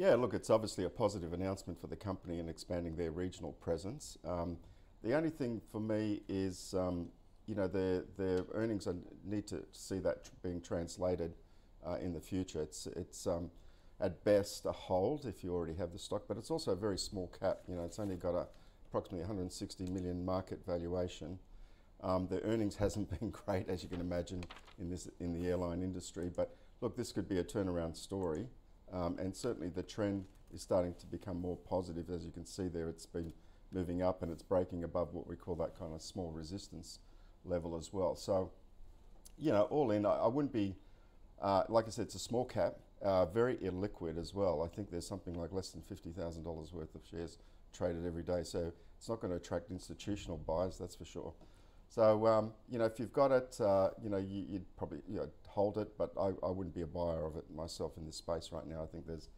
Yeah, look, it's obviously a positive announcement for the company in expanding their regional presence. The only thing for me is, their earnings, I need to see that being translated in the future. It's at best a hold if you already have the stock, but it's also a very small cap. It's only got approximately 160 million market valuation. The earnings hasn't been great, as you can imagine, in the airline industry. But look, this could be a turnaround story, and certainly the trend is starting to become more positive. As you can see there, it's been moving up and it's breaking above what we call that kind of small resistance level as well. So, all in, I wouldn't be, like I said, it's a small cap, very illiquid as well. I think there's something like less than $50,000 worth of shares traded every day. So it's not going to attract institutional buyers, that's for sure. So, if you've got it, you'd probably hold it, but I wouldn't be a buyer of it myself in this space right now. I think there's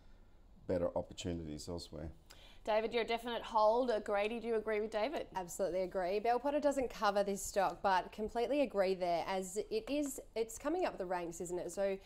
better opportunities elsewhere. David, you're a definite hold. Grady, do you agree with David? Absolutely agree. Bell Potter doesn't cover this stock, but completely agree there, as it's coming up the ranks, isn't it? So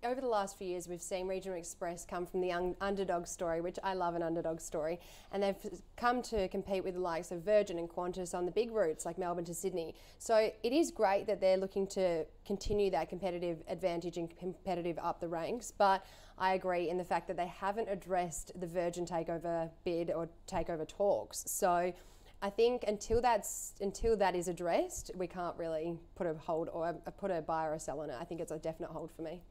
over the last few years, we've seen Regional Express come from the underdog story, which I love an underdog story, and they've come to compete with the likes of Virgin and Qantas on the big routes like Melbourne to Sydney. So it is great that they're looking to continue that competitive advantage and competitive up the ranks, but I agree in the fact that they haven't addressed the Virgin takeover bid or takeover talks. So I think until that is addressed, we can't really put a hold or put a buy or a sell on it. I think it's a definite hold for me.